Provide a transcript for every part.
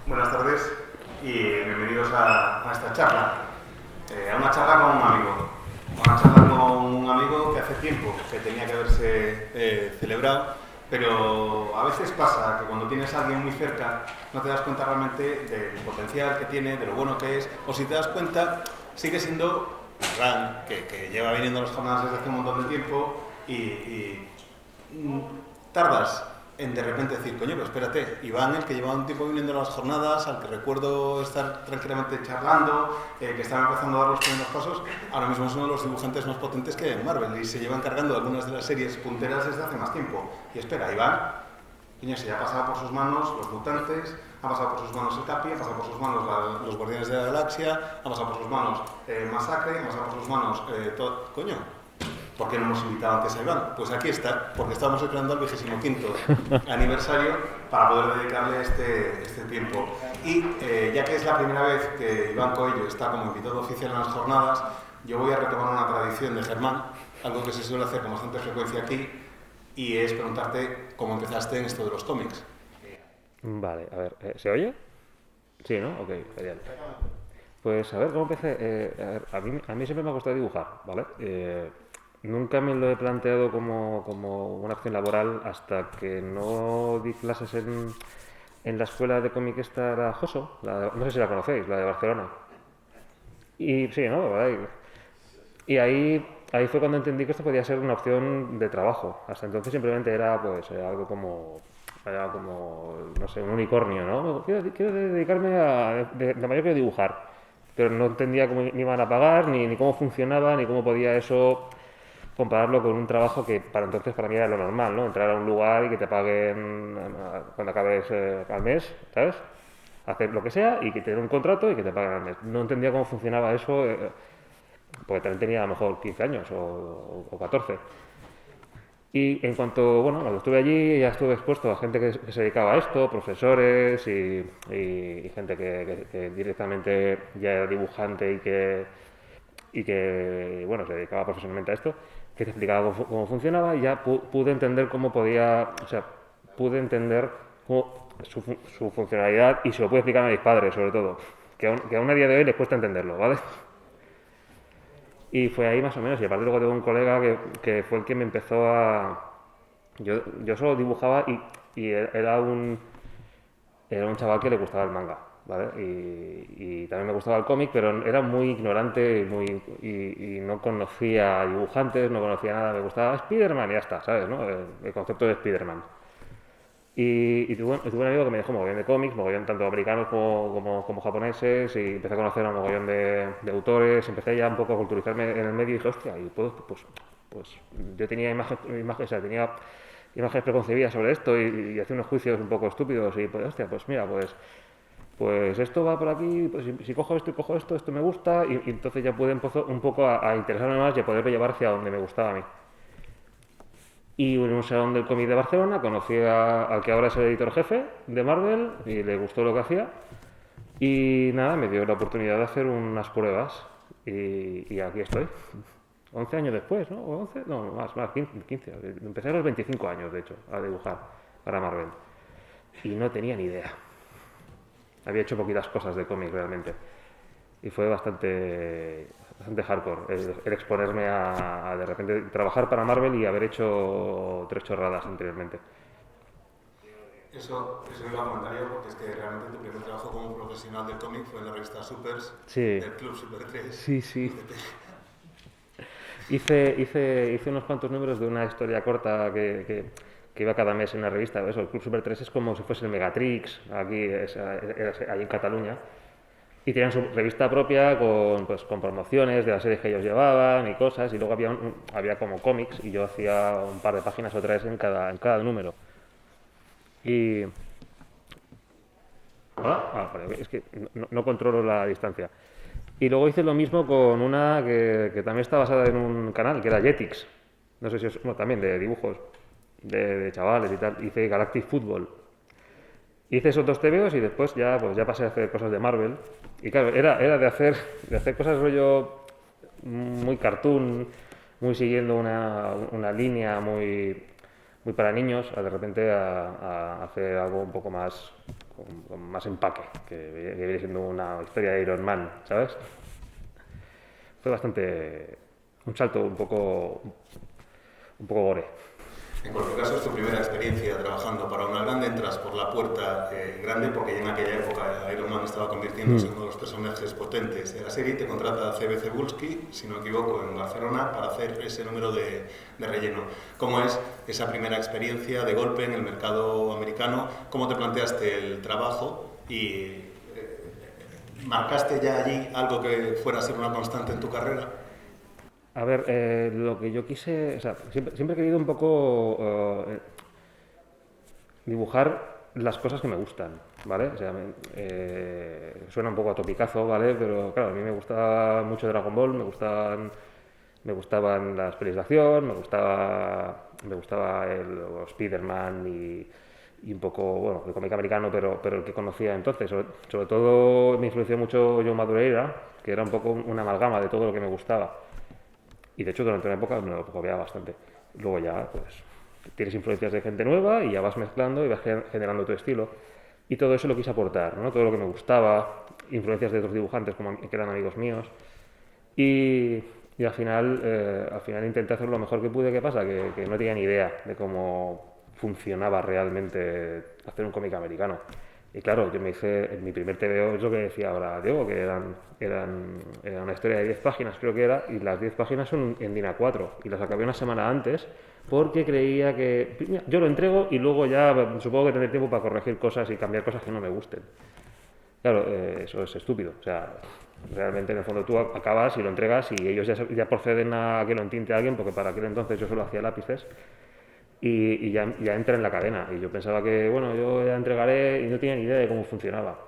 Buenas tardes y bienvenidos a esta charla. A una charla con un amigo. A una charla con un amigo que hace tiempo que tenía que haberse celebrado, pero a veces pasa que cuando tienes a alguien muy cerca no te das cuenta realmente del potencial que tiene, de lo bueno que es, o si te das cuenta sigue siendo Iván, que lleva viniendo a las jornadas desde hace un montón de tiempo y tardas en de repente decir, coño, pero espérate, Iván, el que lleva un tiempo viniendo a las jornadas, al que recuerdo estar tranquilamente charlando, que estaba empezando a dar los primeros pasos, ahora mismo es uno de los dibujantes más potentes que hay en Marvel y se lleva encargando de algunas de las series punteras desde hace más tiempo. Y espera, Iván, coño, se ha pasado por sus manos los mutantes, ha pasado por sus manos el Capi, ha pasado por sus manos los Guardianes de la Galaxia, ha pasado por sus manos Masacre, ha pasado por sus manos todo. Coño, ¿por qué no hemos invitado antes a Iván? Pues aquí está, porque estábamos esperando el 25º aniversario para poder dedicarle este tiempo. Y ya que es la primera vez que Iván Coello está como invitado oficial en las jornadas, yo voy a retomar una tradición de Germán, algo que se suele hacer con bastante frecuencia aquí, y es preguntarte cómo empezaste en esto de los cómics. Vale, a ver, ¿se oye? Sí, ¿no? Ok, genial. Pues a ver, ¿cómo empecé? A mí siempre me ha gustado dibujar, ¿vale? Nunca me lo he planteado como una opción laboral hasta que no di clases en la escuela de cómic esta era Joso, no sé si la conocéis, la de Barcelona. Y sí, ¿no? ¿Verdad? Y ahí fue cuando entendí que esto podía ser una opción de trabajo. Hasta entonces simplemente era pues era como, no sé, un unicornio, ¿no? Quiero dedicarme de mayor que dibujar. Pero no entendía cómo me iban a pagar, ni cómo funcionaba, ni cómo podía eso compararlo con un trabajo que para entonces para mí era lo normal, ¿no? Entrar a un lugar y que te paguen cuando acabes al mes, ¿sabes? Hacer lo que sea y que te den un contrato y que te paguen al mes. No entendía cómo funcionaba eso, porque también tenía a lo mejor 15 años o 14. Y en cuanto, bueno, cuando estuve allí ya estuve expuesto a gente que se dedicaba a esto, profesores y gente que directamente ya era dibujante y que, bueno, se dedicaba profesionalmente a esto, que te explicaba cómo funcionaba y ya pude entender cómo podía, o sea, pude entender su funcionalidad y se lo pude explicar a mis padres, sobre todo, que aún a día de hoy les cuesta entenderlo, ¿vale? Y fue ahí más o menos, y aparte luego tengo un colega que fue el que me empezó a... Yo solo dibujaba y era un chaval que le gustaba el manga, ¿vale? Y también me gustaba el cómic, pero era muy ignorante y no conocía dibujantes, no conocía nada, me gustaba Spider-Man y ya está, ¿sabes? ¿No? El concepto de Spider-Man. Y tuve un amigo que me dejó mogollón de cómics, mogollón tanto americanos como japoneses, y empecé a conocer a un mogollón de autores, empecé ya un poco a culturizarme en el medio y dije, hostia, y pues yo tenía o sea, tenía imágenes preconcebidas sobre esto y hacía unos juicios un poco estúpidos y pues, hostia, pues mira, pues esto va por aquí, pues si cojo esto y cojo esto me gusta y entonces ya pude un poco a interesarme más y a poderlo llevar hacia donde me gustaba a mí. Y en un salón del cómic de Barcelona conocí al que ahora es el editor jefe de Marvel y le gustó lo que hacía. Y nada, me dio la oportunidad de hacer unas pruebas y aquí estoy. 11 años después, ¿no? ¿O 11? No, más, 15. Empecé a los 25 años, de hecho, a dibujar para Marvel. Y no tenía ni idea. Había hecho poquitas cosas de cómic realmente. Y fue bastante hardcore el exponerme a de repente trabajar para Marvel y haber hecho 3 chorradas anteriormente. Eso iba a comentar yo, porque es que realmente tu primer trabajo como profesional del cómic fue en la revista Supers Sí, del Club Super 3. sí. Hice unos cuantos números de una historia corta que iba cada mes en una revista. Eso, el Club Super 3 es como si fuese el Megatrix, aquí, ahí en Cataluña. Y tenían su revista propia con promociones de las series que ellos llevaban y cosas. Y luego había como cómics y yo hacía un par de páginas o 3 en cada número. Y... ¿Hola? Vale, es que no controlo la distancia. Y luego hice lo mismo con una que también está basada en un canal, que era Jetix. No sé si bueno, también de dibujos de chavales y tal. Hice Galactic Football. Hice esos 2 TVOs y después ya pasé a hacer cosas de Marvel. Y claro, era de hacer cosas rollo muy cartoon, muy siguiendo una línea muy muy para niños, a de repente a hacer algo un poco más, con más empaque, que viene siendo una historia de Iron Man, ¿sabes? Fue bastante, un salto un poco gore. En cualquier caso, es tu primera experiencia trabajando para una grande, entras por la puerta grande, porque ya en aquella época Iron Man estaba convirtiéndose en uno de los personajes potentes de la serie, te contrata CB Cebulski, si no me equivoco, en Barcelona, para hacer ese número de relleno. ¿Cómo es esa primera experiencia de golpe en el mercado americano? ¿Cómo te planteaste el trabajo? Y ¿marcaste ya allí algo que fuera a ser una constante en tu carrera? A ver, lo que yo quise, o sea, siempre he querido un poco dibujar las cosas que me gustan, ¿vale? O sea, suena un poco a topicazo, ¿vale? Pero claro, a mí me gusta mucho Dragon Ball, me gustaban las pelis de acción, me gustaba el Spider-Man y un poco, bueno, el cómic americano, pero el que conocía entonces. Sobre todo me influenció mucho Joe Madureira, que era un poco una amalgama de todo lo que me gustaba. Y de hecho durante una época me lo copiaba bastante. Luego ya, pues, tienes influencias de gente nueva y ya vas mezclando y vas generando tu estilo. Y todo eso lo quise aportar, ¿no? Todo lo que me gustaba, influencias de otros dibujantes como que eran amigos míos. Y al final intenté hacer lo mejor que pude. ¿Qué pasa? Que no tenía ni idea de cómo funcionaba realmente hacer un cómic americano. Y claro, yo me hice, mi primer TVO es lo que decía ahora Diego, que era una historia de 10 páginas, creo que era, y las 10 páginas son en DIN A4, y las acabé una semana antes, porque creía que, mira, yo lo entrego y luego ya supongo que tendré tiempo para corregir cosas y cambiar cosas que no me gusten. Claro, eso es estúpido, o sea, realmente en el fondo tú acabas y lo entregas y ellos ya proceden a que lo entinte alguien, porque para aquel entonces yo solo hacía lápices, y ya entra en la cadena. Y yo pensaba que, bueno, yo ya entregaré y no tenía ni idea de cómo funcionaba.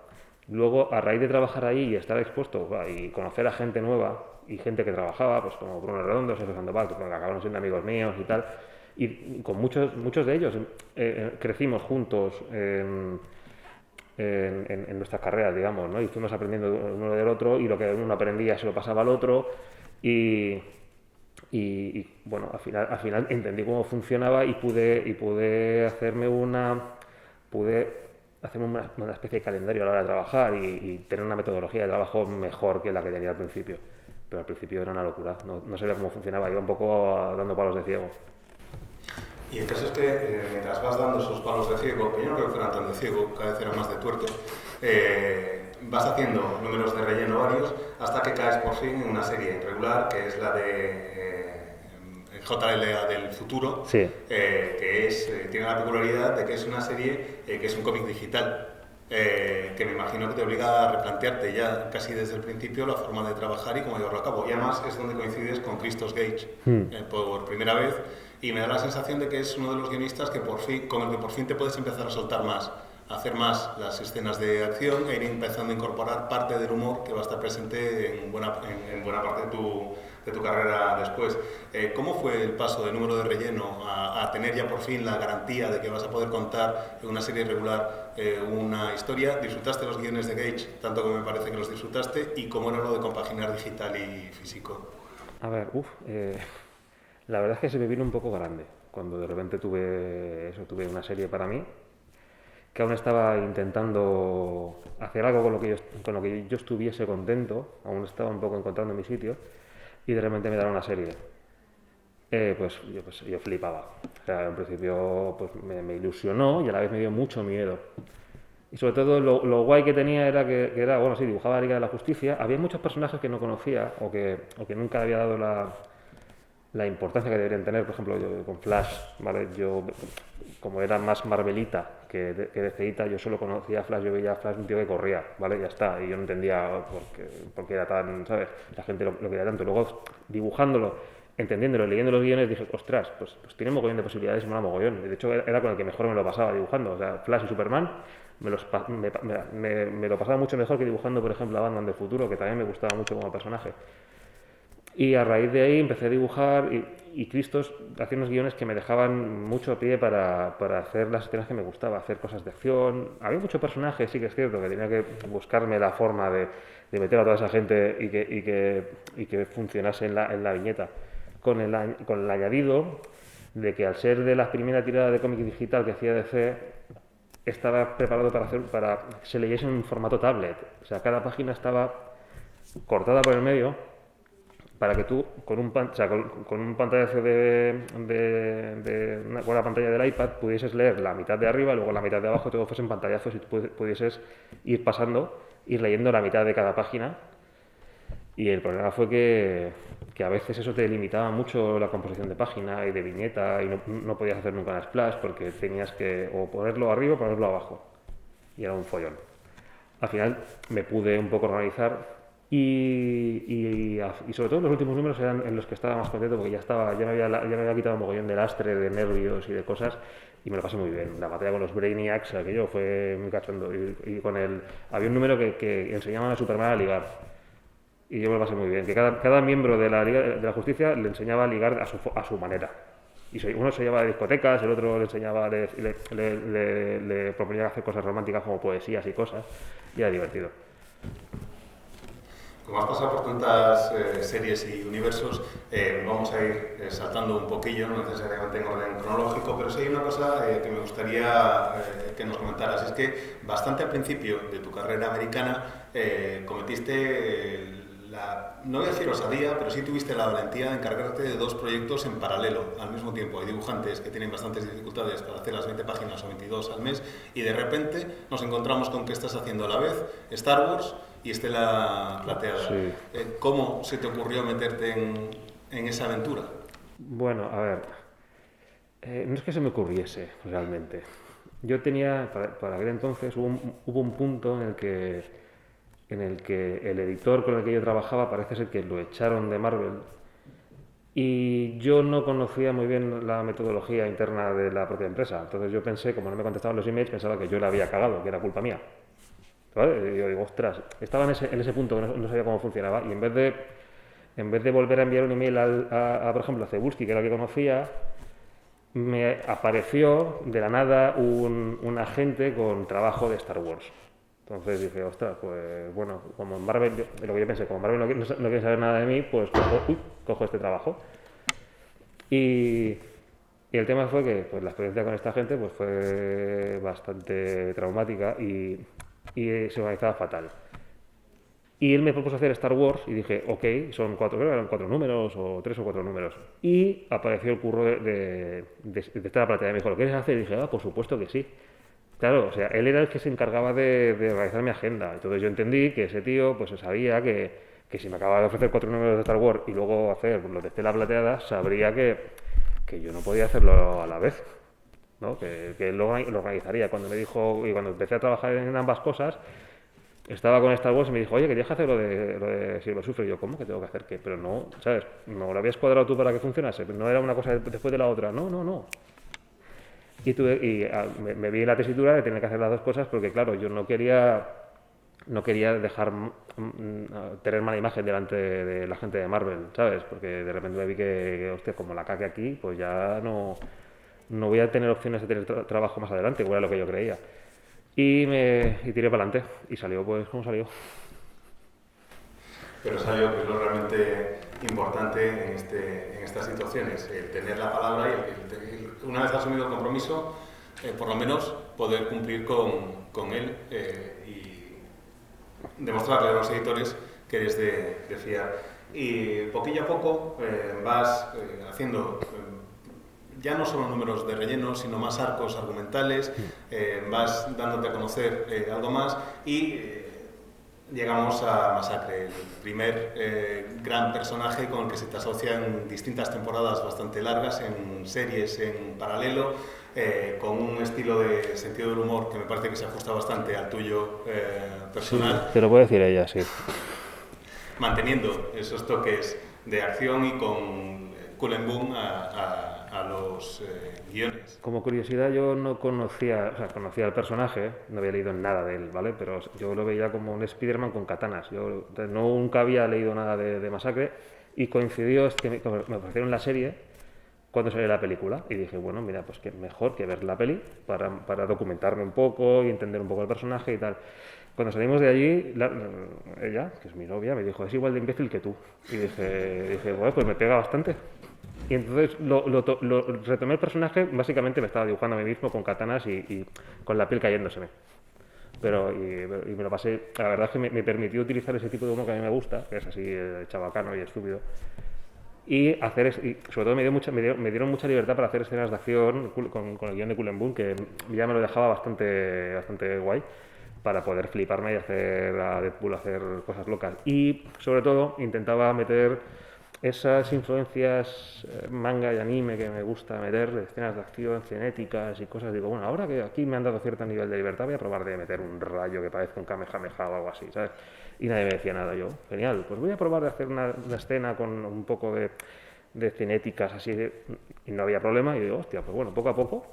Luego, a raíz de trabajar ahí y estar expuesto y conocer a gente nueva y gente que trabajaba, pues como Bruno Redondo, Sergio Sandoval, que acabaron siendo amigos míos y tal, y con muchos de ellos crecimos juntos en nuestras carreras, digamos, ¿no? Y fuimos aprendiendo uno del otro, y lo que uno aprendía se lo pasaba al otro, y bueno, al final entendí cómo funcionaba y pude hacerme una especie de calendario a la hora de trabajar y tener una metodología de trabajo mejor que la que tenía al principio. Pero al principio era una locura, no sabía cómo funcionaba, iba un poco dando palos de ciego. Y el caso es que mientras vas dando esos palos de ciego, que yo no creo que fueran tan de ciego, cada vez eran más de tuerto, vas haciendo números de relleno varios hasta que caes por fin en una serie regular, que es la de JLA del futuro, sí. Que tiene la peculiaridad de que es una serie que es un cómic digital. Que me imagino que te obliga a replantearte ya casi desde el principio la forma de trabajar y cómo llevarlo a cabo. Y además es donde coincides con Christos Gage por primera vez, y me da la sensación de que es uno de los guionistas con el que por fin te puedes empezar a soltar más, a hacer más las escenas de acción e ir empezando a incorporar parte del humor que va a estar presente en buena parte de tu carrera después. ¿Cómo fue el paso de número de relleno a tener ya por fin la garantía de que vas a poder contar en una serie regular una historia? ¿Disfrutaste los guiones de Gage tanto como me parece que los disfrutaste? ¿Y cómo era lo de compaginar digital y físico? A ver, la verdad es que se me vino un poco grande cuando de repente tuve una serie para mí, que aún estaba intentando hacer algo con lo que yo estuviese contento, aún estaba un poco encontrando mi sitio, y de repente me dieron una serie. Pues yo flipaba. O sea, en principio pues me ilusionó y a la vez me dio mucho miedo. Y sobre todo lo guay que tenía era que era, bueno, sí, dibujaba la Liga de la Justicia. Había muchos personajes que no conocía o que nunca había dado la importancia que deberían tener. Por ejemplo, yo con Flash, ¿vale? Yo, como era más Marvelita que DCita, yo solo conocía a Flash, yo veía a Flash un tío que corría, ¿vale? Ya está, y yo no entendía por qué era tan, ¿sabes? La gente lo quería tanto. Luego, dibujándolo, entendiéndolo, leyendo los guiones, dije, ostras, pues tiene mogollón de posibilidades y mola mogollón. De hecho, era con el que mejor me lo pasaba dibujando. O sea, Flash y Superman me lo pasaba mucho mejor que dibujando, por ejemplo, a Batman del futuro, que también me gustaba mucho como personaje. Y a raíz de ahí empecé a dibujar y Christos hacía unos guiones que me dejaban mucho pie para hacer las escenas que me gustaba, hacer cosas de acción. Había muchos personajes, sí que es cierto, que tenía que buscarme la forma de meter a toda esa gente y que funcionase en la viñeta. Con el añadido de que al ser de la primera tirada de cómic digital que hacía DC, estaba preparado para que se leyese en un formato tablet. O sea, cada página estaba cortada por el medio para que tú, con un pantallazo con la pantalla del iPad, pudieses leer la mitad de arriba y luego la mitad de abajo, todo fuesen pantallazos y tú pudieses ir pasando, ir leyendo la mitad de cada página. Y el problema fue que a veces eso te limitaba mucho la composición de página y de viñeta y no podías hacer nunca un splash porque tenías que o ponerlo arriba o ponerlo abajo. Y era un follón. Al final me pude un poco organizar y sobre todo los últimos números eran en los que estaba más contento porque ya me había quitado un mogollón de lastre, de nervios y de cosas y me lo pasé muy bien. La batalla con los Brainiacs, aquello fue muy cachondo. Y había un número que enseñaban a Superman a ligar. Y yo me lo pasé muy bien, que cada miembro de la Liga de la Justicia le enseñaba a ligar a su manera. Y uno se llevaba a discotecas, el otro le enseñaba, le proponía hacer cosas románticas como poesías y cosas, y era divertido. Como has pasado por tantas series y universos, vamos a ir saltando un poquillo, no necesariamente en orden cronológico, pero sí hay una cosa que me gustaría que nos comentaras. Es que bastante al principio de tu carrera americana cometiste no voy a decir osadía, pero sí tuviste la valentía de encargarte de 2 proyectos en paralelo al mismo tiempo. Hay dibujantes que tienen bastantes dificultades para hacer las 20 páginas o 22 al mes y de repente nos encontramos con que estás haciendo a la vez Star Wars y Estela Plateada. Sí. ¿Cómo se te ocurrió meterte en esa aventura? Bueno, a ver, no es que se me ocurriese realmente. Yo tenía, para aquel entonces, hubo un punto en el que el editor con el que yo trabajaba parece ser que lo echaron de Marvel y yo no conocía muy bien la metodología interna de la propia empresa. Entonces yo pensé, como no me contestaban los emails, pensaba que yo la había cagado, que era culpa mía. ¿Vale? Y yo digo, ostras, estaba en ese punto que no sabía cómo funcionaba y en vez de volver a enviar un email por ejemplo, a Cebulski, que era el que conocía, me apareció de la nada un agente con trabajo de Star Wars. Entonces dije, ostras, pues bueno, como en Marvel, lo que yo pensé, como Marvel no quiere saber nada de mí, pues cojo este trabajo. Y el tema fue que pues, la experiencia con esta gente pues, fue bastante traumática y se organizaba fatal. Y él me propuso hacer Star Wars y dije, ok, son 4 números o 3 o 4 números. Y apareció el curro de Estela Plateada y me dijo, ¿lo quieres hacer? Y dije, por supuesto que sí. Claro, o sea, él era el que se encargaba de organizar mi agenda. Entonces yo entendí que ese tío pues sabía que si me acababa de ofrecer 4 números de Star Wars y luego hacer los de Estela Plateada, sabría que yo no podía hacerlo a la vez, ¿no? Que él lo organizaría. Cuando me dijo, y cuando empecé a trabajar en ambas cosas, estaba con Star Wars y me dijo, oye, querías hacer lo de Silver Surfer. Y yo, ¿cómo que tengo que hacer qué? Pero no, ¿sabes? No lo habías cuadrado tú para que funcionase. No era una cosa después de la otra. No. Y me vi en la tesitura de tener que hacer las 2 cosas porque, claro, yo no quería dejar tener mala imagen delante de la gente de Marvel, ¿sabes? Porque de repente me vi que hostia, como la cague aquí, pues ya no voy a tener opciones de tener trabajo más adelante, que era lo que yo creía. Y tiré para adelante y salió pues como salió. Pero salió que es lo realmente importante en estas situaciones, el tener la palabra y una vez asumido el compromiso, por lo menos poder cumplir con él y demostrarle a los editores que eres de fiar. Y poquillo a poco vas haciendo ya no solo números de relleno, sino más arcos argumentales, vas dándote a conocer algo más y llegamos a Masacre, el primer gran personaje con el que se te asocia en distintas temporadas bastante largas, en series en paralelo, con un estilo de sentido del humor que me parece que se ajusta bastante al tuyo personal. Sí, te lo puede decir ella, sí. Manteniendo esos toques de acción y con cool and boom a los guiones. Como curiosidad, yo no conocía al personaje, no había leído nada de él, ¿vale? Pero yo lo veía como un Spider-Man con katanas. Yo nunca había leído nada de Masacre y coincidió, es que me ofrecieron la serie cuando salió la película y dije, bueno, mira, pues que mejor que ver la peli para documentarme un poco y entender un poco el personaje y tal. Cuando salimos de allí, ella, que es mi novia, me dijo, es igual de imbécil que tú. Y dije, bueno, pues me pega bastante. Y entonces retomé el personaje, básicamente me estaba dibujando a mí mismo con katanas y con la piel cayéndoseme. Pero, y me lo pasé, la verdad es que me permitió utilizar ese tipo de humor que a mí me gusta, que es así chabacano y estúpido. Y sobre todo me dieron mucha libertad para hacer escenas de acción con el guión de Cullen Bunn, que ya me lo dejaba bastante guay para poder fliparme y hacer a Deadpool hacer cosas locas. Y sobre todo intentaba meter esas influencias manga y anime que me gusta meter, escenas de acción, cinéticas y cosas. Digo, bueno, ahora que aquí me han dado cierto nivel de libertad, voy a probar de meter un rayo que parezca un Kamehameha o algo así, ¿sabes? Y nadie me decía nada. Yo, genial, pues voy a probar de hacer una escena con un poco de cinéticas así, y no había problema. Y digo, hostia, pues bueno, poco a poco.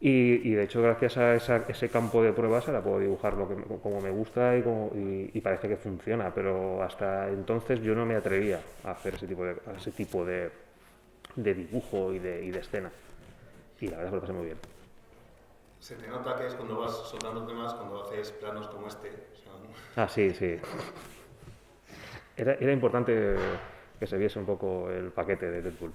Y de hecho, gracias a ese campo de pruebas, ahora puedo dibujar como me gusta y parece que funciona. Pero hasta entonces yo no me atrevía a hacer ese tipo de dibujo y de escena. Y la verdad es que lo pasé muy bien. Se te nota que es cuando vas soltando temas, cuando haces planos como este. O sea... Ah, sí. Era importante que se viese un poco el paquete de Deadpool.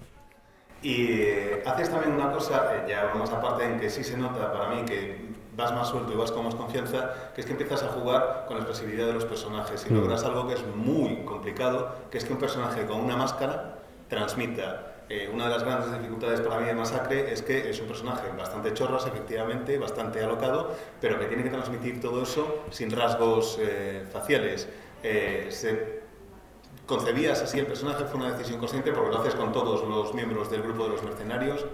Y haces también una cosa, ya más aparte en que sí se nota para mí que vas más suelto y vas con más confianza, que es que empiezas a jugar con la expresividad de los personajes y logras algo que es muy complicado, que es que un personaje con una máscara transmita. Una de las grandes dificultades para mí de Masacre es que es un personaje bastante chorras, efectivamente, bastante alocado, pero que tiene que transmitir todo eso sin rasgos faciales. ¿Concebías así el personaje? ¿Fue una decisión consciente? Porque lo haces con todos los miembros del grupo de los mercenarios.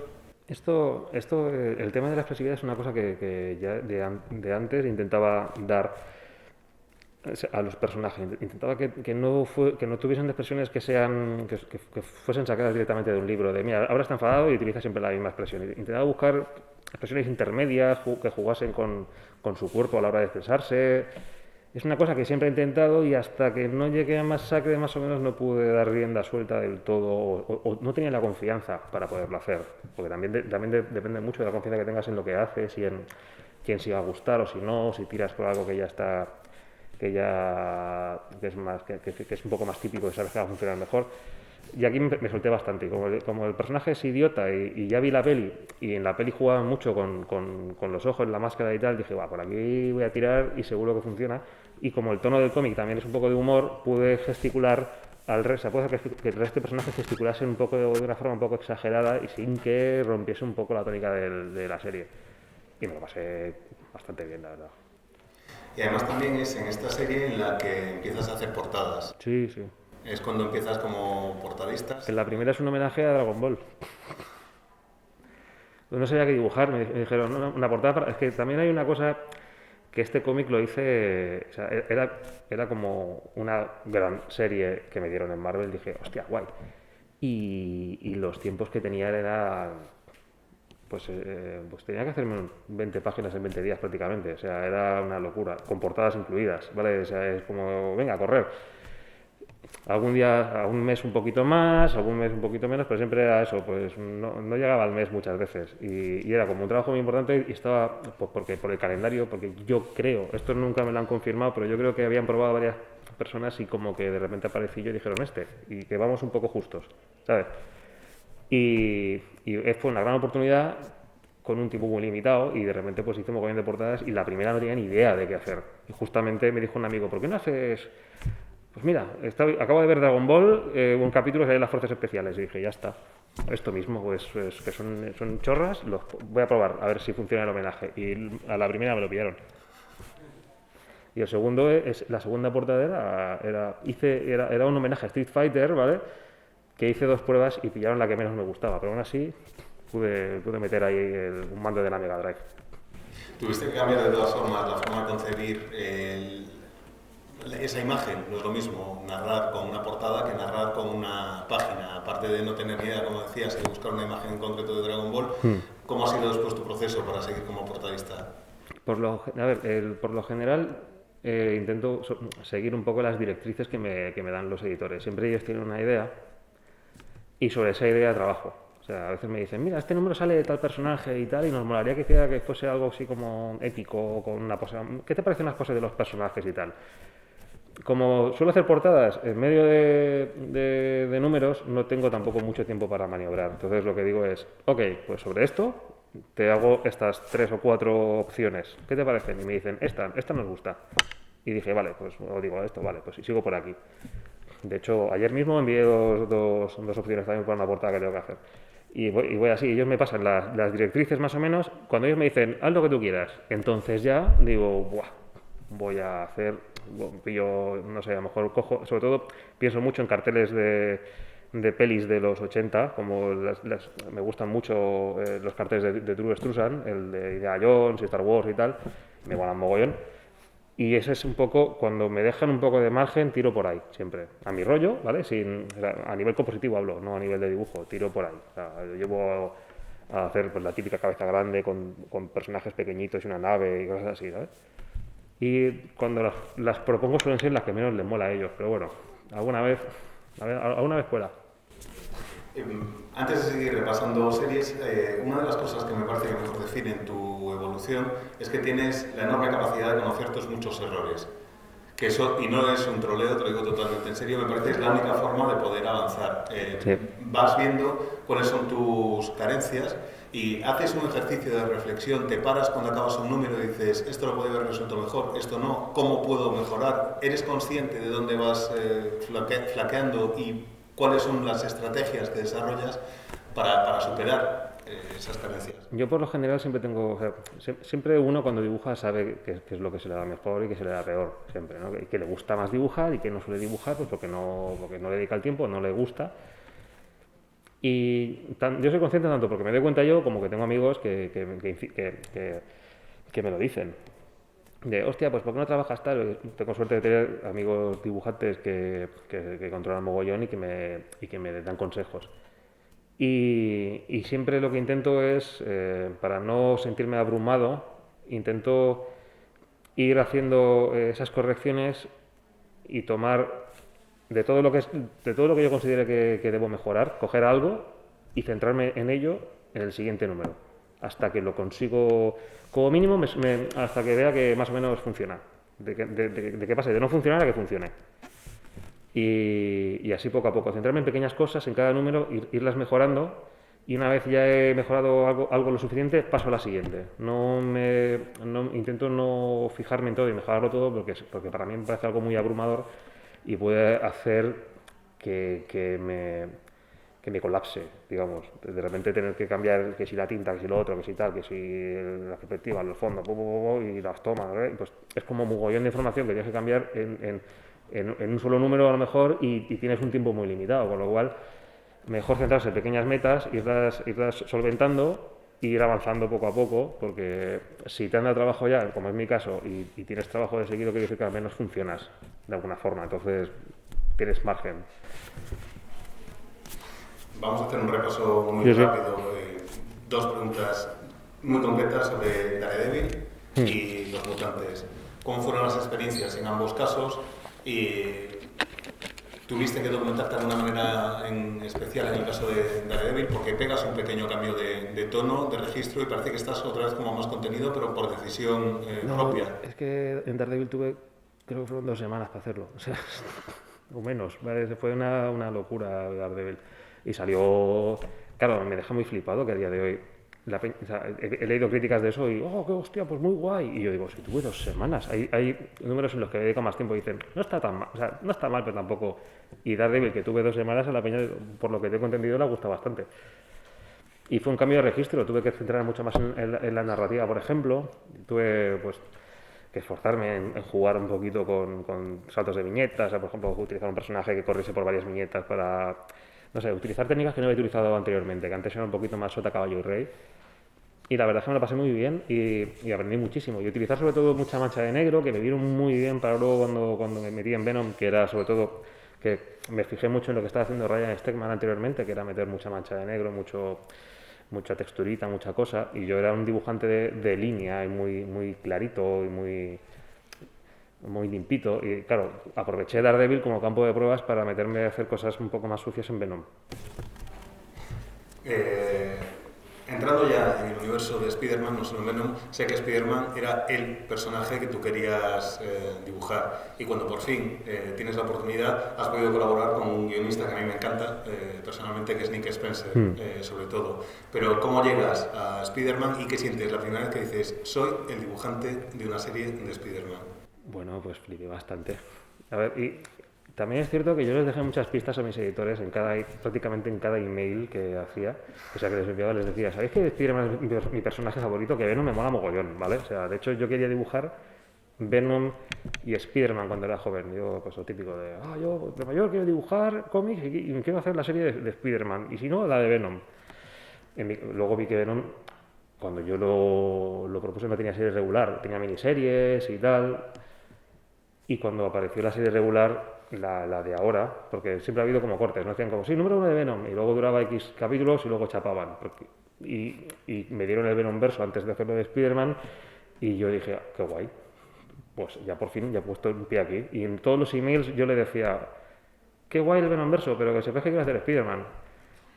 El tema de la expresividad es una cosa que ya de antes intentaba dar a los personajes. Intentaba que no tuviesen expresiones que fuesen sacadas directamente de un libro. De, mira, ahora está enfadado y utiliza siempre la misma expresión. Intentaba buscar expresiones intermedias que jugasen con su cuerpo a la hora de expresarse. Es una cosa que siempre he intentado y hasta que no llegué a Masacre más o menos no pude dar rienda suelta del todo o no tenía la confianza para poderlo hacer. Porque también depende mucho de la confianza que tengas en lo que haces y en quién si va a gustar o si no, si tiras por algo que ya está, que es un poco más típico, que sabes que va a funcionar mejor. Y aquí me solté bastante. Como el personaje es idiota y ya vi la peli, y en la peli jugaban mucho con los ojos, la máscara y tal, dije, va, por aquí voy a tirar y seguro que funciona. Y como el tono del cómic también es un poco de humor, pude gesticular puede hacer que el resto de personajes gesticulasen un poco de una forma un poco exagerada y sin que rompiese un poco la tónica de la serie. Y me lo pasé bastante bien, la verdad. Y además también es en esta serie en la que empiezas a hacer portadas. Sí. Es cuando empiezas como portadista. La primera es un homenaje a Dragon Ball. No sabía qué dibujar, me dijeron, no, una portada es que también hay una cosa que este cómic lo hice, o sea, era como una gran serie que me dieron en Marvel, dije, hostia, guay. Y los tiempos que tenía era, pues tenía que hacerme 20 páginas en 20 días prácticamente, o sea, era una locura, con portadas incluidas, ¿vale? O sea, es como, venga, a correr. Algún día, un mes un poquito más, algún mes un poquito menos, pero siempre era eso, pues no llegaba al mes muchas veces. Y era como un trabajo muy importante y estaba, por el calendario, porque yo creo, esto nunca me lo han confirmado, pero yo creo que habían probado varias personas y como que de repente aparecí yo y dijeron y que vamos un poco justos, ¿sabes? Y fue una gran oportunidad con un tiempo muy limitado y de repente pues hice un mogollón de portadas y la primera no tenía ni idea de qué hacer. Y justamente me dijo un amigo, ¿por qué no haces...? Pues mira, acabo de ver Dragon Ball, un capítulo de las fuerzas especiales y dije, ya está, esto mismo, pues que son chorras, voy a probar a ver si funciona el homenaje. Y a la primera me lo pillaron. Y el segundo, la segunda portada era un homenaje a Street Fighter, ¿vale? Que hice 2 pruebas y pillaron la que menos me gustaba, pero aún así pude meter ahí un mando de la Mega Drive. ¿Tuviste que cambiar de todas formas la forma de concebir esa imagen? No es lo mismo narrar con una portada que narrar con una página. Aparte de no tener ni idea, como decías, de buscar una imagen en concreto de Dragon Ball, ¿cómo ha sido después tu proceso para seguir como portadista? Por lo general intento seguir un poco las directrices que me dan los editores. Siempre ellos tienen una idea y sobre esa idea trabajo. O sea, a veces me dicen, mira, este número sale de tal personaje y tal, y nos molaría que fuese algo así como épico, con una pose. ¿Qué te parecen las poses de los personajes y tal? como suelo hacer portadas en medio de números, no tengo tampoco mucho tiempo para maniobrar. Entonces lo que digo es, ok, pues sobre esto te hago estas 3 o 4 opciones. ¿Qué te parecen? Y me dicen, esta nos gusta. Y dije, vale, pues os digo esto, vale, pues sigo por aquí. De hecho, ayer mismo envié dos opciones también para una portada que tengo que hacer. Y voy así, ellos me pasan las directrices más o menos. Cuando ellos me dicen, haz lo que tú quieras, entonces ya digo, buah, voy a hacer, pillo, no sé, a lo mejor cojo, sobre todo pienso mucho en carteles de pelis de los 80, como me gustan mucho los carteles de Drew Struzan, el de Indiana Jones y Star Wars y tal, me molan mogollón. Y ese es un poco, cuando me dejan un poco de margen, tiro por ahí, siempre. A mi rollo, ¿vale? A nivel compositivo hablo, no a nivel de dibujo, tiro por ahí. O sea, yo llevo a hacer pues, la típica cabeza grande con personajes pequeñitos y una nave y cosas así, ¿sabes? Y cuando las propongo suelen ser las que menos les mola a ellos, pero bueno, alguna vez fuera. Antes de seguir repasando series, una de las cosas que me parece que mejor definen tu evolución es que tienes la enorme capacidad de conocer tus muchos errores. Que eso, y no es un troleo, te lo digo totalmente en serio, me parece que es la única forma de poder avanzar. Sí. Vas viendo cuáles son tus carencias y haces un ejercicio de reflexión, te paras cuando acabas un número y dices, esto lo podría haber resuelto mejor, esto no, ¿cómo puedo mejorar? ¿Eres consciente de dónde vas flaqueando y cuáles son las estrategias que desarrollas para superar esas carencias? Yo por lo general siempre tengo, o sea, siempre uno cuando dibuja sabe qué es lo que se le da mejor y qué se le da peor, siempre, ¿no? Y que le gusta más dibujar y que no suele dibujar pues porque no le dedica el tiempo, no le gusta. Y yo soy consciente tanto porque me doy cuenta yo como que tengo amigos que me lo dicen. De, hostia, pues ¿por qué no trabajas tal? Tengo suerte de tener amigos dibujantes que controlan mogollón y que me dan consejos. Y siempre lo que intento es, para no sentirme abrumado, intento ir haciendo esas correcciones y tomar de todo lo que yo considere que debo mejorar, coger algo y centrarme en ello en el siguiente número, hasta que lo consigo, como mínimo, hasta que vea que más o menos funciona, de que pase de no funcionar a que funcione. Y así poco a poco, centrarme en pequeñas cosas, en cada número, irlas mejorando, y una vez ya he mejorado algo lo suficiente, paso a la siguiente. Intento no fijarme en todo y mejorarlo todo porque para mí me parece algo muy abrumador y puede hacer que me colapse, digamos. De repente tener que cambiar que si la tinta, que si lo otro, que si tal, que si la perspectiva, el fondo, y las tomas, ¿eh? Pues es como un mogollón de información que tienes que cambiar en un solo número a lo mejor y tienes un tiempo muy limitado, con lo cual mejor centrarse en pequeñas metas, irlas solventando e ir avanzando poco a poco, porque si te anda trabajo ya, como es mi caso, y tienes trabajo de seguido, quiere decir que al menos funcionas de alguna forma, entonces tienes margen. Vamos a hacer un repaso muy rápido. Dos preguntas muy concretas sobre Daredevil y Los Mutantes. ¿Cómo fueron las experiencias en ambos casos? Y ¿tuviste que documentarte de alguna manera en especial en el caso de Daredevil? Porque pegas un pequeño cambio de tono, de registro, y parece que estás otra vez como más contenido, pero por decisión propia. Es que en Daredevil creo que fueron 2 semanas para hacerlo, o sea, o menos, ¿vale? Fue una locura Daredevil. Y salió, claro, me deja muy flipado que a día de hoy, o sea, he leído críticas de eso y, qué hostia, pues muy guay. Y yo digo, si tuve 2 semanas, hay números en los que dedico más tiempo y dicen, no está tan mal, o sea, no está mal, pero tampoco. Y Daredevil, que tuve 2 semanas, a la peña, por lo que tengo entendido, le gusta bastante. Y fue un cambio de registro, tuve que centrar mucho más en la narrativa, por ejemplo. Tuve, pues, que esforzarme en jugar un poquito con saltos de viñetas, o sea, por ejemplo, utilizar un personaje que corriese por varias viñetas para, no sé, utilizar técnicas que no había utilizado anteriormente, que antes era un poquito más sota, caballo y rey. Y la verdad es que me lo pasé muy bien y aprendí muchísimo. Y utilizar sobre todo mucha mancha de negro, que me vieron muy bien para luego cuando me metí en Venom, que era sobre todo que me fijé mucho en lo que estaba haciendo Ryan Stegman anteriormente, que era meter mucha mancha de negro, mucha texturita, mucha cosa. Y yo era un dibujante de línea y muy clarito y muy limpito. Y claro, aproveché Daredevil como campo de pruebas para meterme a hacer cosas un poco más sucias en Venom. Entrando ya en el universo de Spider-Man, no solo en Venom, sé que Spider-Man era el personaje que tú querías dibujar y cuando por fin tienes la oportunidad has podido colaborar con un guionista que a mí me encanta, personalmente, que es Nick Spencer, sobre todo. Pero ¿cómo llegas a Spider-Man y qué sientes la primera vez que dices soy el dibujante de una serie de Spider-Man? Bueno, pues flipé bastante. A ver, y también es cierto que yo les dejé muchas pistas a mis editores prácticamente en cada email que hacía. O sea, que les enviaba, les decía, ¿sabéis que Spider-Man es mi personaje favorito? Que Venom me mola mogollón, ¿vale? O sea, de hecho yo quería dibujar Venom y Spider-Man cuando era joven. Yo, pues lo típico de, yo de mayor quiero dibujar cómics y quiero hacer la serie de Spider-Man. Y si no, la de Venom. Luego vi que Venom, cuando yo lo propuse, no tenía serie regular, tenía miniseries y tal. Y cuando apareció la serie regular, la de ahora, porque siempre ha habido como cortes, ¿no? Hacían como, sí, número 1 de Venom, y luego duraba X capítulos y luego chapaban. Y me dieron el Venom verso antes de hacerlo de Spider-Man, y yo dije, qué guay, pues ya por fin, ya he puesto un pie aquí. Y en todos los emails yo le decía, qué guay el Venom verso, pero que sepas que quiero hacer Spider-Man.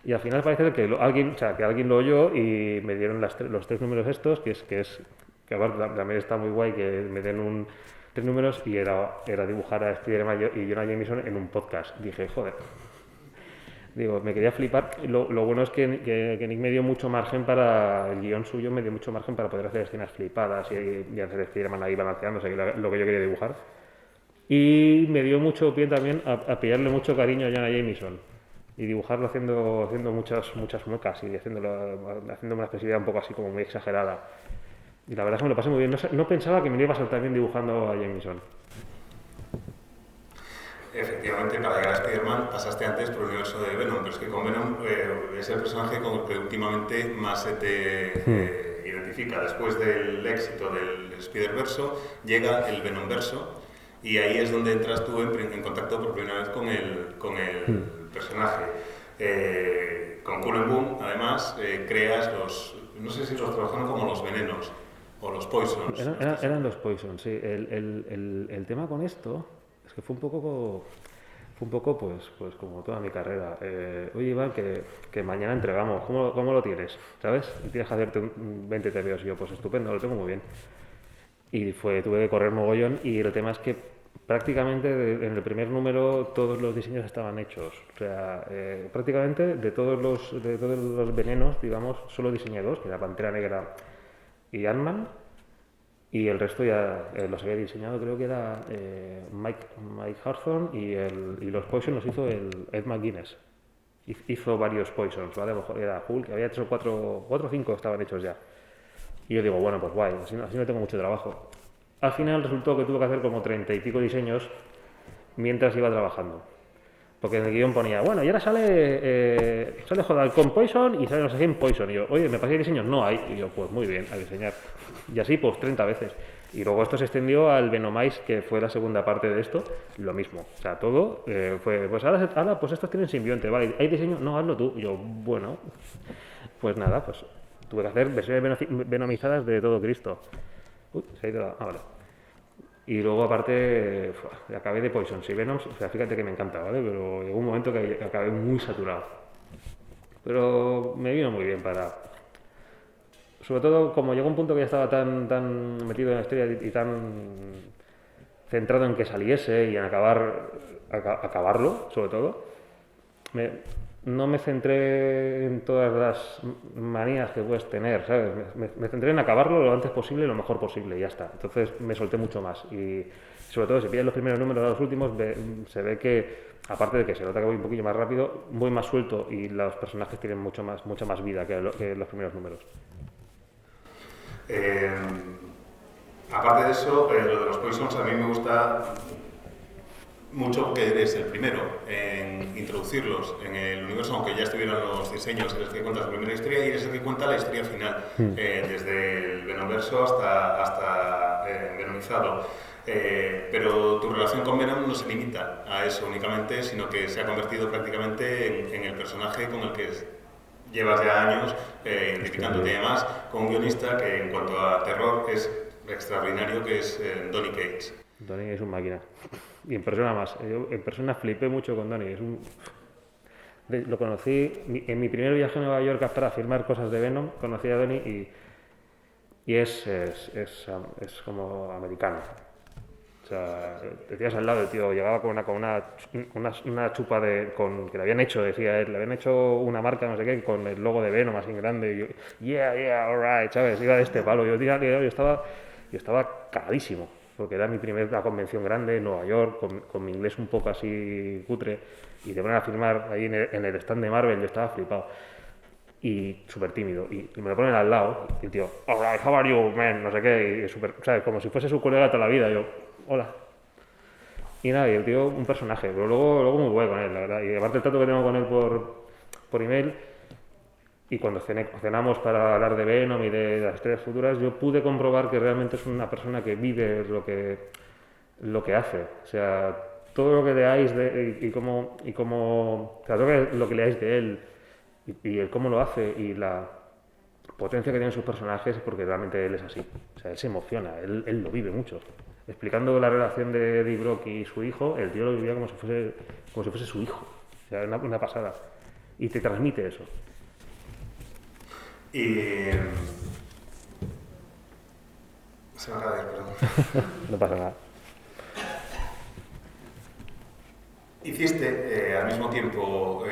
Y al final parece que alguien lo oyó y me dieron los 3 números estos, que aparte también está muy guay que me den 3 números y era dibujar a Spider-Man y Jonah Jameson en un podcast. Dije, joder. Digo, me quería flipar. Lo bueno es que Nick me dio mucho margen el guión suyo me dio mucho margen para poder hacer escenas flipadas y hacer Spider-Man ahí balanceándose, lo que yo quería dibujar. Y me dio mucho pie también a pillarle mucho cariño a Jonah Jameson y dibujarlo haciendo muchas muecas y haciendo una expresividad un poco así como muy exagerada. Y la verdad es que me lo pasé muy bien. No pensaba que me lo iba a saltar bien dibujando a Jameson. Efectivamente, para llegar a Spider-Man pasaste antes por el universo de Venom, pero es que con Venom es el personaje con el que últimamente más se te identifica. Después del éxito del Spider-Verso, llega el Venom-verso y ahí es donde entras tú en contacto por primera vez con el personaje. Con Cool and Boom, además, creas no sé si los trabajaron como los venenos o los poisons. Eran los poisons, sí. El tema con esto es que fue un poco pues como toda mi carrera. Oye, Iván, que mañana entregamos, ¿cómo lo tienes? ¿Sabes? Tienes que hacerte 20 TVOs y yo, pues estupendo, lo tengo muy bien. Y tuve que correr mogollón y el tema es que prácticamente en el primer número todos los diseños estaban hechos. O sea, prácticamente de todos los venenos, digamos, solo diseñé 2, que era Pantera Negra y Ant-Man. Y el resto ya los había diseñado, creo que era Mike Hawthorne y los Poison los hizo Ed McGuinness. Hizo varios Poisons, ¿vale? A lo mejor era Hulk, había hecho 4 o 5 estaban hechos ya. Y yo digo, bueno, pues guay, así no tengo mucho trabajo. Al final resultó que tuve que hacer como 30 y pico diseños mientras iba trabajando. Porque en el guión ponía, bueno, y ahora sale Joder con Poison y sale no sé quién Poison. Y yo, oye, ¿me pasé diseños? No hay. Y yo, pues muy bien, a diseñar. Y así, pues 30 veces. Y luego esto se extendió al Venomize, que fue la segunda parte de esto, lo mismo. O sea, todo fue, pues ahora pues estos tienen simbionte, ¿vale? ¿Hay diseño? No, hazlo tú. Y yo, bueno, pues nada, pues tuve que hacer versiones venomizadas de todo Cristo. Uy, se ha ido vale. Y luego aparte acabé de Poisons y Venoms, o sea, fíjate que me encanta, ¿vale? Pero llegó un momento que acabé muy saturado. Pero me vino muy bien sobre todo como llegó un punto que ya estaba tan metido en la historia y tan centrado en que saliese y en acabarlo, sobre todo, no me centré en todas las manías que puedes tener, ¿sabes? Me centré en acabarlo lo antes posible y lo mejor posible y ya está. Entonces me solté mucho más y sobre todo si pillas los primeros números a los últimos se ve que, aparte de que se nota que voy un poquillo más rápido, voy más suelto y los personajes tienen mucha más vida que los primeros números. Aparte de eso, lo de los Poisons a mí me gusta mucho que eres el primero en introducirlos en el universo, aunque ya estuvieran los diseños en los que cuentas la primera historia y eres el que cuenta la historia final, desde el Venomverso hasta Venomizado. Pero tu relación con Venom no se limita a eso únicamente, sino que se ha convertido prácticamente en el personaje con el que llevas ya años identificándote además con un guionista que en cuanto a terror es extraordinario, que es Donny Cates. Donny es un máquina. Y en persona más. Yo en persona flipé mucho con Donny. Lo conocí en mi primer viaje a Nueva York para firmar cosas de Venom, conocí a Donny y es como americano. O sea, te tiras al lado, el tío llegaba con una chupa que le habían hecho, decía él, le habían hecho una marca, no sé qué, con el logo de Venom así grande, y yo, yeah, alright, ¿sabes? Iba de este palo, yo estaba cagadísimo, porque era mi primera convención grande en Nueva York, con mi inglés un poco así cutre, y te ponen a firmar ahí en el stand de Marvel, yo estaba flipado. Y súper tímido, y me lo ponen al lado, y el tío, alright, how are you, man, no sé qué, y súper, ¿sabes? Como si fuese su colega de toda la vida, yo, hola. Y nada, y el tío, un personaje, pero luego muy bueno con él, la verdad. Y aparte el trato que tengo con él por email, y cuando cenamos para hablar de Venom y de las estrellas futuras, yo pude comprobar que realmente es una persona que vive lo que hace. O sea, todo lo que leáis y cómo, o sea, todo lo que leáis de él y el cómo lo hace y la potencia que tienen sus personajes es porque realmente él es así. O sea, él se emociona, él lo vive mucho. Explicando la relación de Eddie Brock y su hijo, el tío lo vivía como si fuese su hijo. O sea, una pasada. Y te transmite eso. Y... se me acaba de ir, perdón. No pasa nada. Hiciste al mismo tiempo,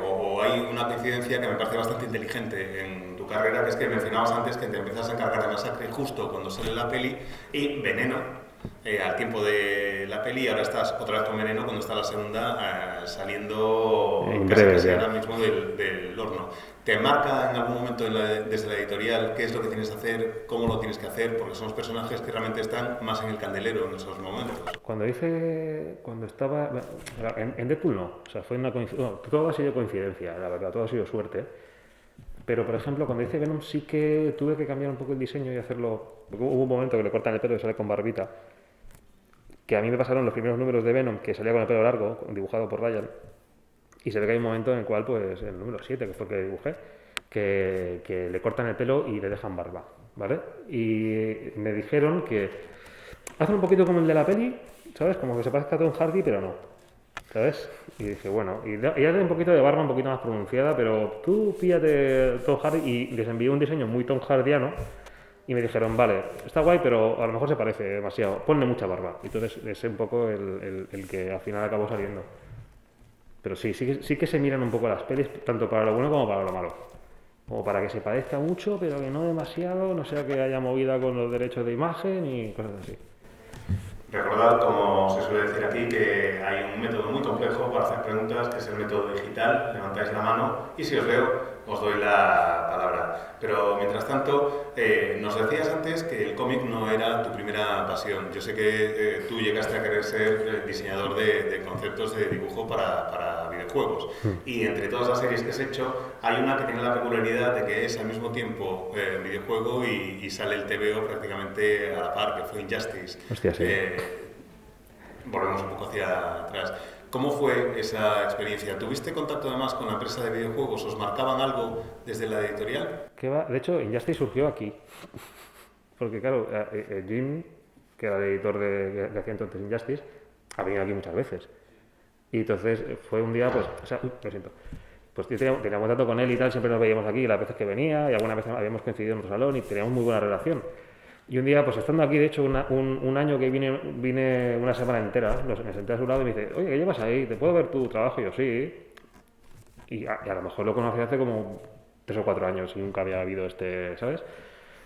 o hay una coincidencia que me parece bastante inteligente en tu carrera, que es que mencionabas antes que te empiezas a encargar de Masacre justo cuando sale la peli, y Veneno al tiempo de la peli, y ahora estás otra vez con Veneno cuando está la segunda saliendo en casi, breve, casi ya. ahora mismo del horno. ¿Te marca en algún momento desde la editorial qué es lo que tienes que hacer, cómo lo tienes que hacer? Porque son los personajes que realmente están más en el candelero en esos momentos. Cuando estaba... En Deadpool no, o sea, fue una coincidencia. No, todo ha sido coincidencia, la verdad, todo ha sido suerte. Pero, por ejemplo, cuando hice Venom sí que tuve que cambiar un poco el diseño y hacerlo... Porque hubo un momento que le cortan el pelo y sale con barbita, que a mí me pasaron los primeros números de Venom, que salía con el pelo largo, dibujado por Ryan, y se ve que hay un momento en el cual, pues, el número 7, que fue el que dibujé, que le cortan el pelo y le dejan barba, ¿vale? Y me dijeron que hacen un poquito como el de la peli, ¿sabes? Como que se parezca a Tom Hardy, pero no, ¿sabes? Y dije, bueno, y hace un poquito de barba un poquito más pronunciada, pero tú píllate Tom Hardy, y les envié un diseño muy Tom Hardiano, y me dijeron, vale, está guay, pero a lo mejor se parece demasiado, ponle mucha barba. Y entonces es un poco el que al final acabó saliendo. Pero sí que se miran un poco las pelis, tanto para lo bueno como para lo malo. Como para que se parezca mucho, pero que no demasiado, no sea que haya movida con los derechos de imagen y cosas así. Recordad, como se suele decir aquí, que hay un método muy complejo para hacer preguntas, que es el método digital. Levantáis la mano y si os leo, os doy la palabra. Pero mientras tanto, nos decías antes que el cómic no era tu primera pasión. Yo sé que tú llegaste a querer ser diseñador de conceptos de dibujo para videojuegos. Y entre todas las series que has hecho, hay una que tiene la peculiaridad de que es al mismo tiempo videojuego y sale el TVO prácticamente a la par, que fue Injustice. Hostia, sí. Volvemos un poco hacia atrás. ¿Cómo fue esa experiencia? ¿Tuviste contacto además con la empresa de videojuegos? ¿Os marcaban algo desde la editorial? De hecho, Injustice surgió aquí. Porque claro, Jim, que era el editor que hacía entonces Injustice, ha venido aquí muchas veces. Y entonces fue un día, pues, o sea, lo siento. Pues teníamos contacto con él y tal, siempre nos veíamos aquí las veces que venía, y alguna vez habíamos coincidido en otro salón y teníamos muy buena relación. Y un día, pues estando aquí, de hecho, un año que vine una semana entera, me senté a su lado y me dice, oye, ¿qué llevas ahí? ¿Te puedo ver tu trabajo? Y yo, sí. Y a lo mejor lo conocí hace como 3 o 4 años y nunca había habido ¿sabes?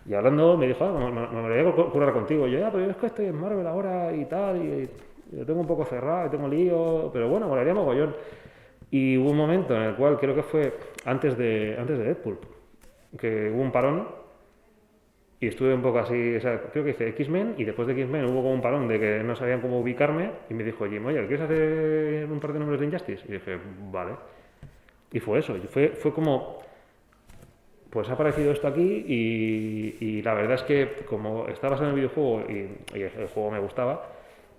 Y hablando me dijo, me voy a curar contigo. Y yo, pero es que estoy en Marvel ahora y tal, y lo tengo un poco cerrado, y tengo lío, pero bueno, molaría mogollón. Y hubo un momento en el cual, creo que fue antes de Deadpool, que hubo un parón. Y estuve un poco así, o sea, creo que hice X-Men y después de X-Men hubo como un parón de que no sabían cómo ubicarme y me dijo Jim, oye, ¿quieres hacer un par de números de Injustice? Y dije, vale. Y fue eso, y fue como, pues ha aparecido esto aquí y la verdad es que como estaba basado en el videojuego y el juego me gustaba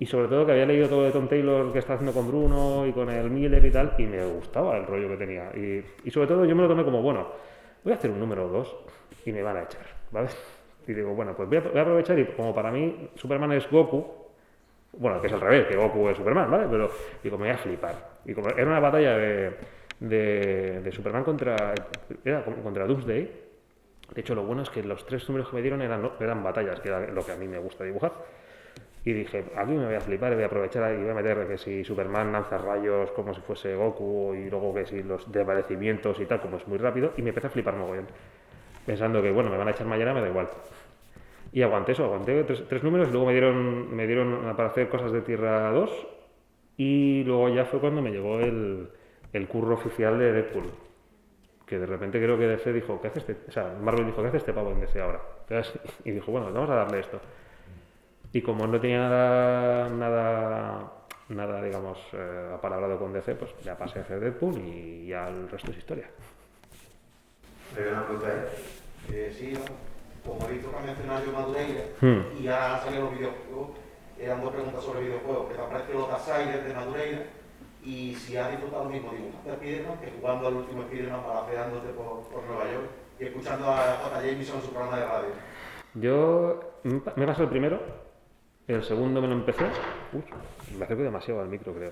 y sobre todo que había leído todo de Tom Taylor que está haciendo con Bruno y con el Miller y tal y me gustaba el rollo que tenía y sobre todo yo me lo tomé como, bueno, voy a hacer un número 2 y me van a echar, ¿vale? Y digo, bueno, pues voy a aprovechar y como para mí Superman es Goku, bueno, que es al revés, que Goku es Superman, ¿vale? Pero digo, me voy a flipar. Y como era una batalla de de Superman contra Doomsday. De hecho, lo bueno es que los 3 números que me dieron eran batallas, que era lo que a mí me gusta dibujar. Y dije, aquí me voy a flipar, voy a aprovechar y voy a meter que si Superman lanza rayos como si fuese Goku, y luego que si los desaparecimientos y tal, como es muy rápido, y me empecé a flipar mogollón. Pensando que, bueno, me van a echar mañana, me da igual. Y aguanté 3 números, y luego me dieron para hacer cosas de Tierra 2, y luego ya fue cuando me llegó el curro oficial de Deadpool. Que de repente creo que DC dijo, ¿qué hace Marvel dijo, ¿qué hace este pavo en DC ahora? Y dijo, bueno, vamos a darle esto. Y como no tenía nada digamos, apalabrado con DC, pues ya pasé a hacer Deadpool y ya el resto es historia. Le doy una pregunta ahí. Sí, como he visto que ha mencionado yo Madureira y ya salieron los videojuegos, eran 2 preguntas sobre videojuegos. ¿Qué te ha parecido los Darksiders de Madureira? Y si has disfrutado lo mismo dibujando a Spiderman que jugando al último Spiderman, balaceándote por Nueva York y escuchando a J. Jameson en su programa de radio. Yo me pasó el primero, el segundo me lo empecé. Me acerco demasiado al micro, creo.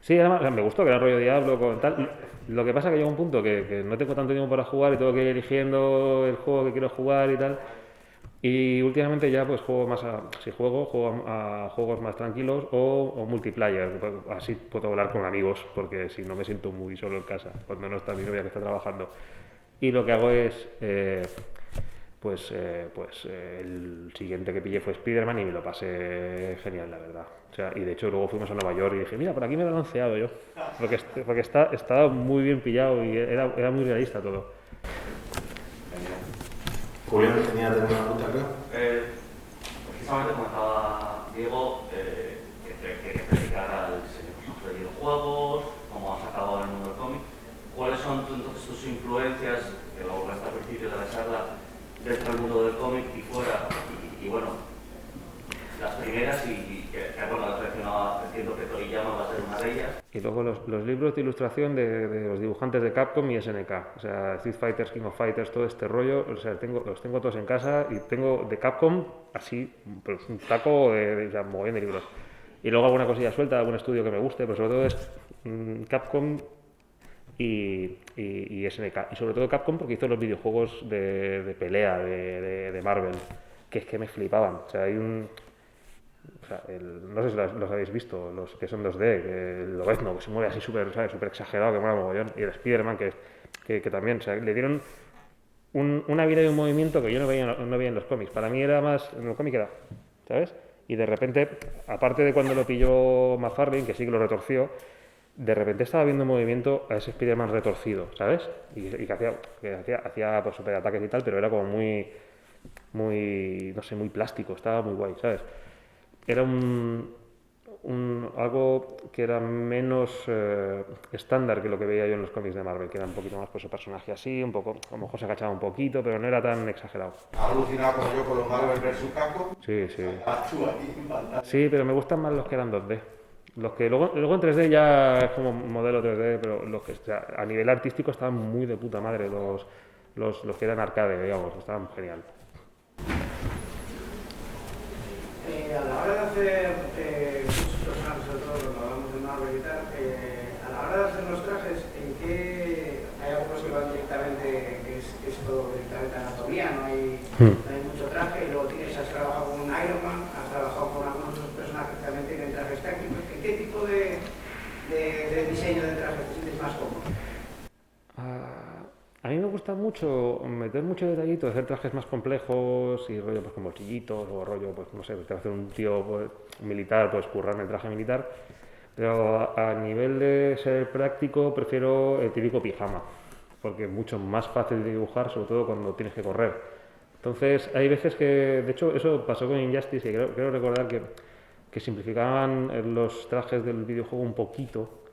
Sí, me gustó, que era rollo Diablo, con tal. Lo que pasa es que llega un punto que no tengo tanto tiempo para jugar y tengo que ir eligiendo el juego que quiero jugar y tal. Y últimamente ya pues juego a juegos más tranquilos o multiplayer, así puedo hablar con amigos, porque si no me siento muy solo en casa, cuando no está mi novia que está trabajando. Y lo que hago es, el siguiente que pillé fue Spiderman y me lo pasé genial, la verdad. O sea, y de hecho luego fuimos a Nueva York y dije, mira, por aquí me lo he lanceado yo, porque estaba muy bien pillado y era muy realista todo. Julián tenía una pregunta, creo. Precisamente comentaba Diego que predicara el diseño de videojuegos, como has sacado en el mundo del cómic. ¿Cuáles son entonces tus influencias, que lo hablaste al principio de la charla, dentro del mundo del cómic y fuera? Y bueno, las primeras bueno, has mencionado, entiendo que Toriyama va a ser una de ellas. Y luego los libros de ilustración de los dibujantes de Capcom y SNK, o sea, Street Fighter, King of Fighters, todo este rollo, o sea, los tengo todos en casa y tengo de Capcom así, pues un taco de mogollón de libros. Y luego alguna cosilla suelta, algún estudio que me guste, pero sobre todo es Capcom y SNK. Y sobre todo Capcom porque hizo los videojuegos de pelea de Marvel, que es que me flipaban. O sea, hay un... O sea, no sé si los habéis visto, los que son 2D, el Lobezno, que se mueve así súper exagerado, que mola mogollón, y el Spiderman, que también, o sea, le dieron una vida y un movimiento que yo no veía en los cómics. Para mí era más, en el cómic era, ¿sabes? Y de repente, aparte de cuando lo pilló McFarlane, que sí que lo retorció, de repente estaba viendo movimiento a ese Spiderman retorcido, ¿sabes? Y que hacía pues, superataques y tal, pero era como muy, no sé, muy plástico, estaba muy guay, ¿sabes? Era algo que era menos estándar que lo que veía yo en los cómics de Marvel, que era un poquito más pues su personaje así, un poco, a lo mejor se agachaba un poquito, pero no era tan exagerado. ¿Alucinado como yo con los Marvel vs. Capcom? Sí. Sí, pero me gustan más los que eran 2D. Los que luego en 3D ya es como modelo 3D, pero los que, o sea, a nivel artístico estaban muy de puta madre, los que eran arcade, digamos, estaban genial. A la hora de hacer muchos personajes, sobre todo cuando hablamos de Marvel y tal, a la hora de hacer los trajes, ¿en qué hay algunos que van directamente, que es todo directamente anatomía, no hay mucho traje, y luego has trabajado con un Iron Man, has trabajado con algunos de los personajes que también tienen trajes técnicos? ¿En qué tipo de diseño de trajes te sientes más cómodo? A mí me gusta mucho meter mucho detallito, hacer trajes más complejos y rollo pues con bolsillitos o rollo, pues no sé, pues, te hacer un tío pues, militar, pues currarme el traje militar, pero a nivel de ser práctico prefiero el típico pijama, porque es mucho más fácil de dibujar, sobre todo cuando tienes que correr. Entonces hay veces que, de hecho eso pasó con Injustice y creo recordar que simplificaban los trajes del videojuego un poquito.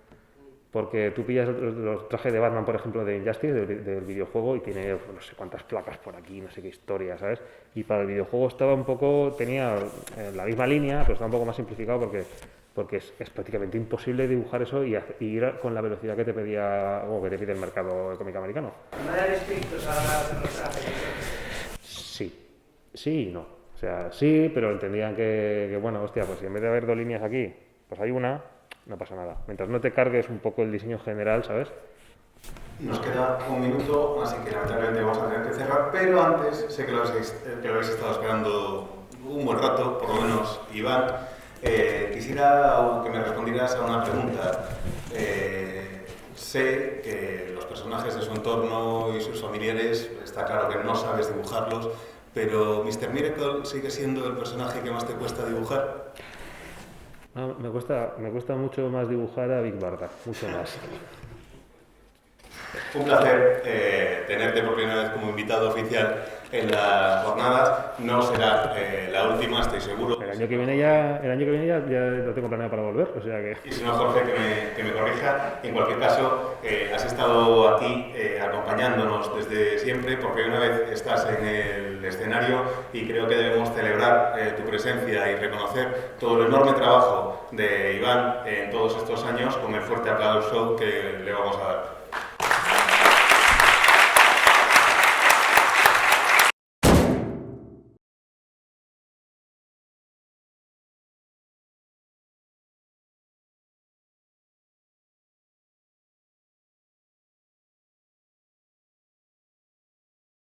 Porque tú pillas los trajes de Batman, por ejemplo, de Injustice, del videojuego, y tiene no sé cuántas placas por aquí, no sé qué historia, ¿sabes? Y para el videojuego tenía la misma línea, pero estaba un poco más simplificado porque es prácticamente imposible dibujar eso y ir con la velocidad que te pedía, o que te pide el mercado de cómic americano. ¿No eran estrictos a la hora de hacer los trajes? Sí y no. O sea, sí, pero entendían que bueno, hostia, pues si en vez de haber 2 líneas aquí, pues hay una, no pasa nada. Mientras no te cargues un poco el diseño general, ¿sabes? Nos queda un minuto, así que lamentablemente vamos a tener que cerrar, pero antes sé que lo habéis estado esperando un buen rato, por lo menos Iván. Quisiera que me respondieras a una pregunta. Sé que los personajes de su entorno y sus familiares, está claro que no sabes dibujarlos, pero Mr. Miracle sigue siendo el personaje que más te cuesta dibujar. No, me cuesta mucho más dibujar a Big Barda, mucho más. Un placer tenerte por primera vez como invitado oficial en las jornadas. No será la última, estoy seguro. El año que viene ya lo tengo planeado para volver, o sea que... Y si no, Jorge, que me corrija. En cualquier caso, has estado aquí acompañándonos desde siempre, porque una vez estás en el escenario y creo que debemos celebrar tu presencia y reconocer todo el enorme trabajo de Iván en todos estos años con el fuerte aplauso que le vamos a dar.